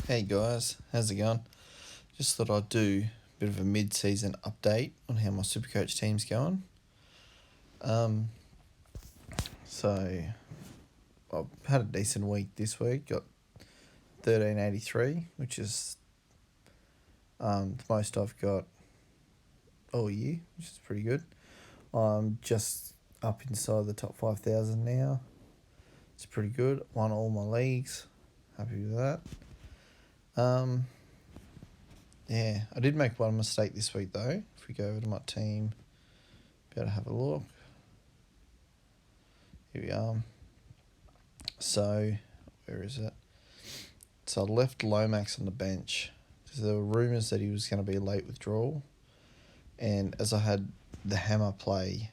Hey guys, how's it going? Just thought I'd do a bit of a mid-season update on how my SuperCoach team's going. So I've had a decent week this week. Got 1383, which is the most I've got all year, which is pretty good. I'm just up inside the top 5,000 now. It's pretty good. Won all my leagues. Happy with that. Yeah, I did make one mistake this week though. If we go over to my team, be able to have a look. Here we are. So, where is it? So I left Lomax on the bench because there were rumours that he was going to be a late withdrawal. And as I had the hammer play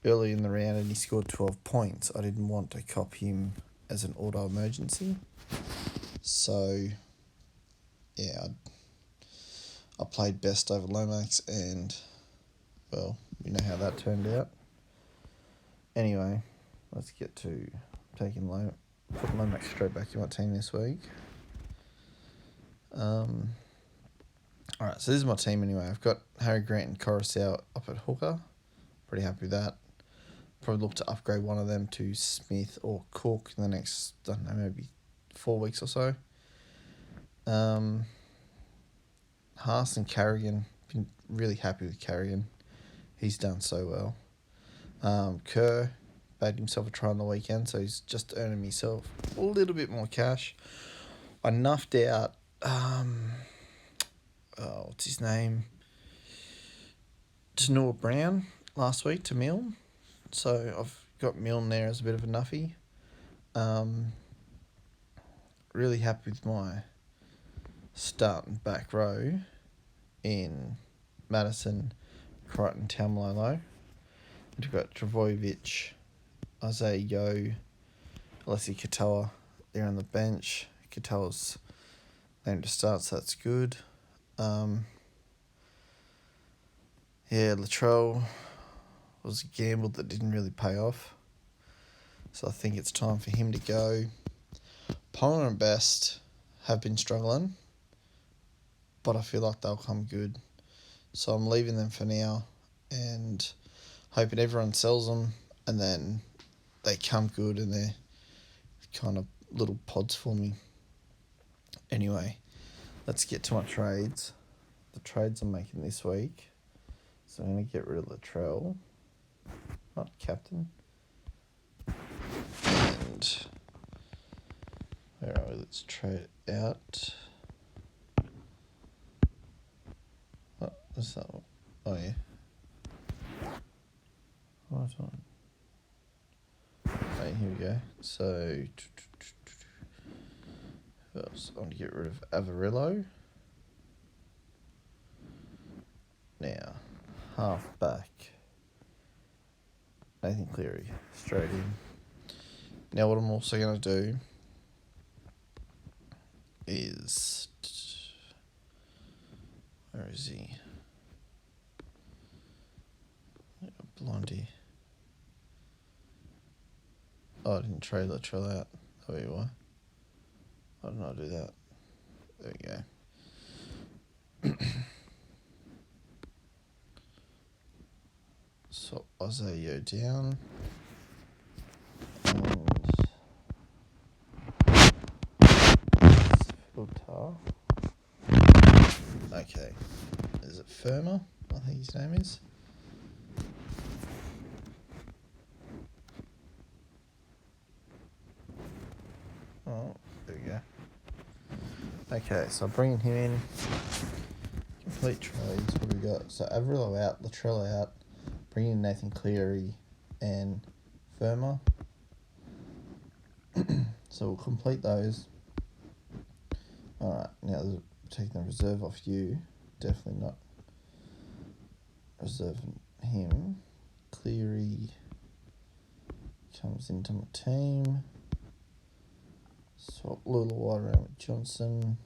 early in the round and he scored 12 points, I didn't want to cop him as an auto emergency. So, yeah, I played best over Lomax and, well, we know how that turned out. Anyway, let's get to putting Lomax straight back in my team this week. Alright, so this is my team anyway. I've got Harry Grant and Coruscant up at hooker. Pretty happy with that. Probably look to upgrade one of them to Smith or Cook in the next, I don't know, maybe 4 weeks or so. Haas and Carrigan, been really happy with Carrigan. He's done so well. Kerr bagged himself a try on the weekend, so he's just earning himself a little bit more cash. I nuffed out, what's his name? Tanua Brown last week to Milne. So I've got Milne there as a bit of a nuffy. Really happy with my starting back row in Madison, Crichton, Tamalolo. We've got Travojevic, Isaiah Yeo, Alessi Katoa there on the bench. Katoa's named to start, so that's good. Latrell was a gamble that didn't really pay off. So I think it's time for him to go. Ponga and Best have been struggling, but I feel like they'll come good. So I'm leaving them for now and hoping everyone sells them and then they come good and they're kind of little pods for me. Anyway, let's get to my trades. The trades I'm making this week. So I'm going to get rid of Latrell, not captain. And where are we? Let's trade it out. Oh, what's that one? Oh, yeah. Right on. Okay, here we go. So, who else? I want to get rid of Avarillo. Now, half back. Nathan Cleary, straight in. Now, what I'm also going to do is, where is he? Blondie. Oh, I didn't trade Latrell out. Oh, you why? Why didn't I do that? There we go. So Isaiah down. And Filtar. Okay. Is it Firma? I think his name is. Oh, there we go. Okay, so I'm bringing him in. Complete trades. What do we got? So Averillo out, Latrell out. Bringing in Nathan Cleary and Firma. So we'll complete those. Alright, now taking the reserve off you. Definitely not reserving him. Cleary comes into my team. Swap Lula White around with Johnson.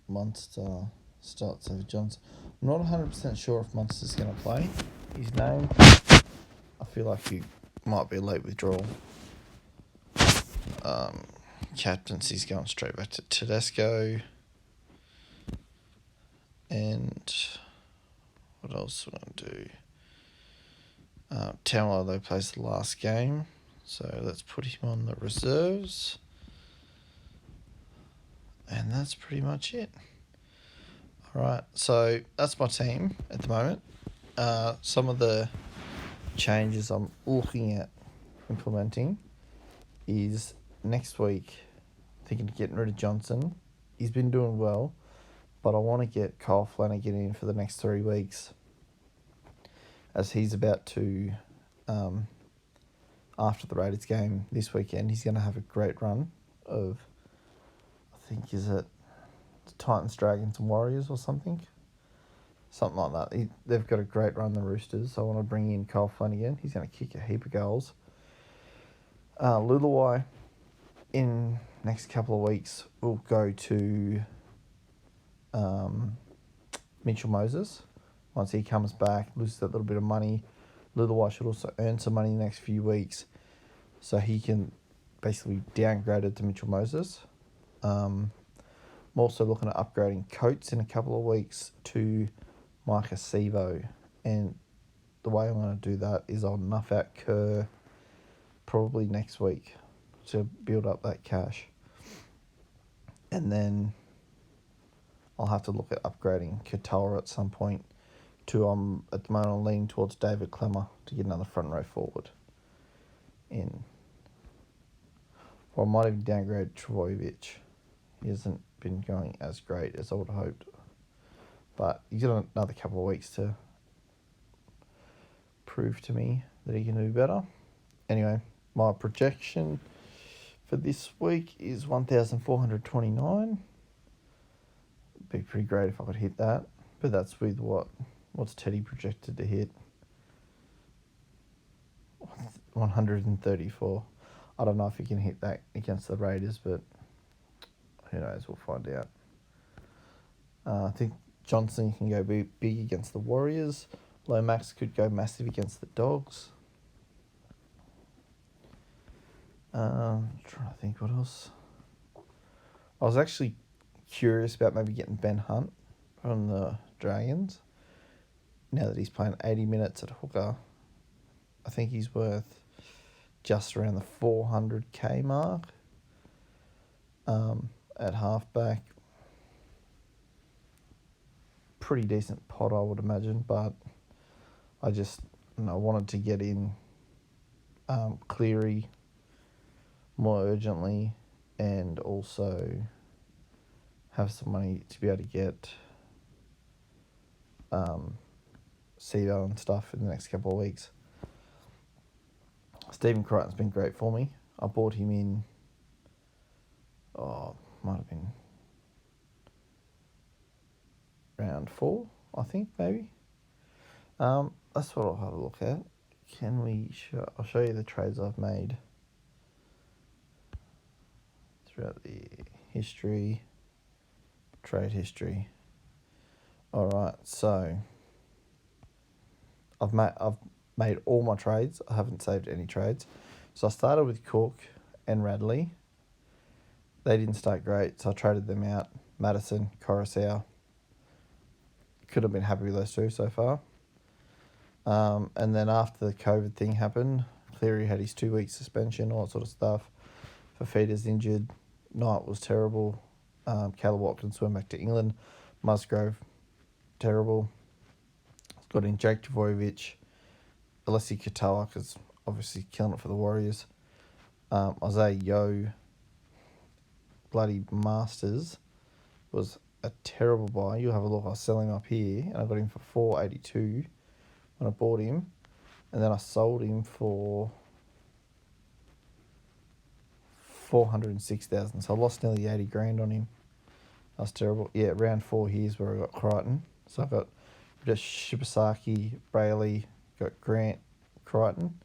Munster starts over Johnson. I'm not 100% sure if Munster's going to play. His name, I feel like he might be a late withdrawal. Captaincy's going straight back to Tedesco. And what else would I do? Tamalolo plays the last game, so let's put him on the reserves. And that's pretty much it. All right, so that's my team at the moment. Some of the changes I'm looking at implementing is next week, thinking of getting rid of Johnson. He's been doing well, but I want to get Kyle Flanagan in for the next 3 weeks, as he's about to, after the Raiders game this weekend, he's going to have a great run of, I think, is it the Titans, Dragons and Warriors or something? Something like that. They've got a great run, the Roosters, so I want to bring in Kyle Flanagan. He's going to kick a heap of goals. Luluwai, in next couple of weeks, will go to Mitchell Moses. Once he comes back, loses that little bit of money. Luluwai should also earn some money in the next few weeks, so he can basically downgrade it to Mitchell Moses. I'm also looking at upgrading Coates in a couple of weeks to Micah Sevo, and the way I'm going to do that is I'll nuff out Kerr probably next week to build up that cash, and then I'll have to look at upgrading Katoa at some point to, at the moment I'm leaning towards David Clemmer to get another front row forward in. Or I might even downgrade Trbojevic. He hasn't been going as great as I would have hoped, but he's got another couple of weeks to prove to me that he can do better. Anyway, my projection for this week is 1,429. Be pretty great if I could hit that, but that's with what's Teddy projected to hit? 134. I don't know if he can hit that against the Raiders, but who knows? We'll find out. I think Johnson can go big against the Warriors. Lomax could go massive against the Dogs. Trying to think what else. I was actually curious about maybe getting Ben Hunt from the Dragons. Now that he's playing 80 minutes at hooker, I think he's worth just around the 400k mark. At halfback, pretty decent pot, I would imagine, but I just wanted to get in Cleary more urgently, and also have some money to be able to get Sevo and stuff in the next couple of weeks. Stephen Crichton's been great for me. I bought him in, might have been round 4, I think, maybe. That's what I'll have a look at. I'll show you the trades I've made throughout the history, trade history. All right, so I've made all my trades. I haven't saved any trades. So I started with Cook and Radley. They didn't start great, so I traded them out. Madison, Coruscant. Could have been happy with those two so far. And then after the COVID thing happened, Cleary had his 2-week suspension, all that sort of stuff. Fafita's injured. Knight was terrible. Caleb Watkins went back to England. Musgrove, terrible. Got in Jake Trbojevic. Alessi Katoa, because obviously killing it for the Warriors. Isaiah Yeo, bloody Masters, was a terrible buy. You'll have a look. I was selling him up here, and I got him for 482 when I bought him, and then I sold him for 406,000. So I lost nearly 80 grand on him. That was terrible. Yeah, round 4 here's where I got Crichton. So I got just Shibasaki, Brayley, got Grant, Crichton.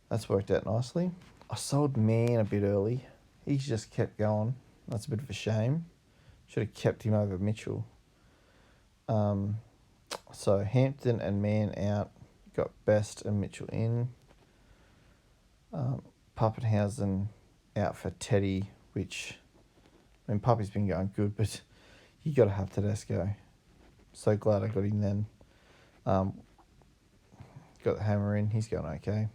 That's worked out nicely. I sold Mann a bit early. He's just kept going. That's a bit of a shame. Should have kept him over Mitchell. So Hampton and Mann out. Got Best and Mitchell in. Pappenhausen out for Teddy, which, I mean, Puppy's been going good, but you got to have Tedesco. So glad I got him then. Got the hammer in. He's going okay.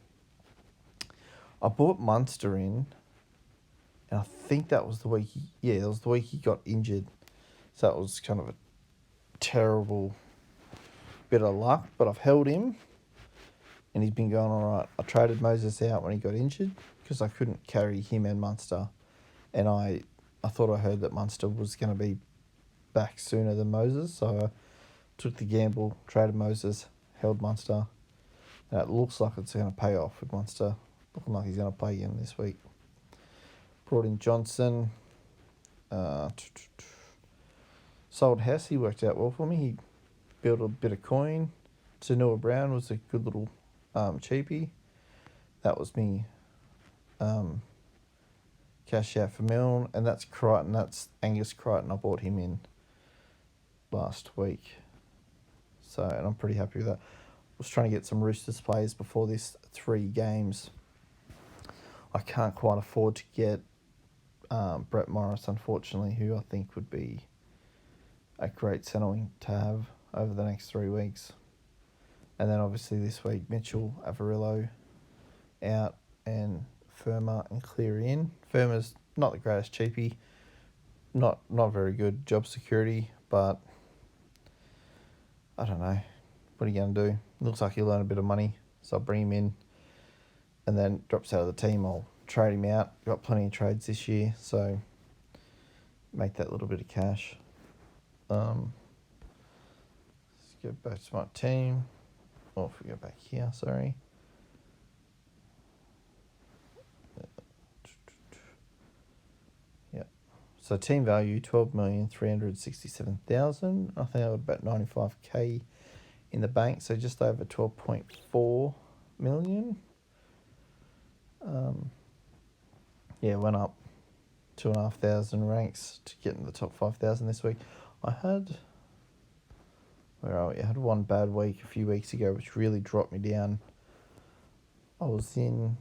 I bought Munster in, and I think that was the week that was the week he got injured. So that was kind of a terrible bit of luck, but I've held him, and he's been going all right. I traded Moses out when he got injured because I couldn't carry him and Munster, and I thought I heard that Munster was going to be back sooner than Moses, so I took the gamble, traded Moses, held Munster, and it looks like it's going to pay off with Munster. Looking like he's going to play again this week. Brought in Johnson. Sold Hess. He worked out well for me. He built a bit of coin. Tanua Brown was a good little cheapie. That was me cash out for Milne. And that's Crichton. That's Angus Crichton. I bought him in last week. So, and I'm pretty happy with that. I was trying to get some Roosters players before this 3 games. I can't quite afford to get Brett Morris, unfortunately, who I think would be a great centering to have over the next 3 weeks. And then obviously this week, Mitchell, Avarillo out, and Firma and Cleary in. Firma's not the greatest cheapie, not very good job security, but I don't know. What are you going to do? Looks like he'll earn a bit of money, so I'll bring him in. And then drops out of the team, I'll trade him out. Got plenty of trades this year, so make that little bit of cash. Let's go back to my team. Oh, if we go back here, sorry. Yeah. So team value, 12,367,000. I think I would bet 95k in the bank, so just over 12.4 million. Went up 2,500 ranks to get in the top 5,000 this week. I had one bad week a few weeks ago, which really dropped me down. I was in,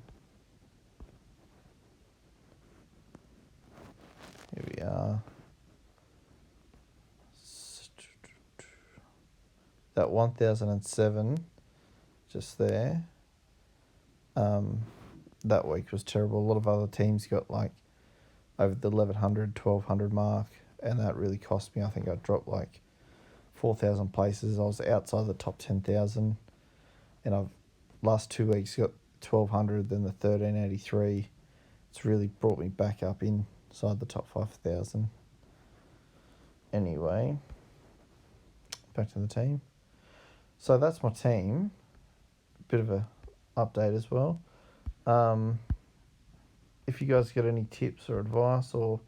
here we are, that 1,007, just there. That week was terrible. A lot of other teams got like over the 1,100, 1,200 mark, and that really cost me. I think I dropped like 4,000 places. I was outside the top 10,000, and I've last 2 weeks got 1,200, then the 1,383. It's really brought me back up inside the top 5,000. Anyway, back to the team. So that's my team. Bit of a update as well. If you guys got any tips or advice, or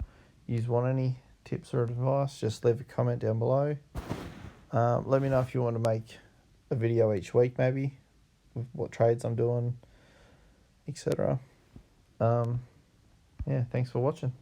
you want any tips or advice, just leave a comment down below. Let me know if you want to make a video each week, maybe, with what trades I'm doing, etc. Thanks for watching.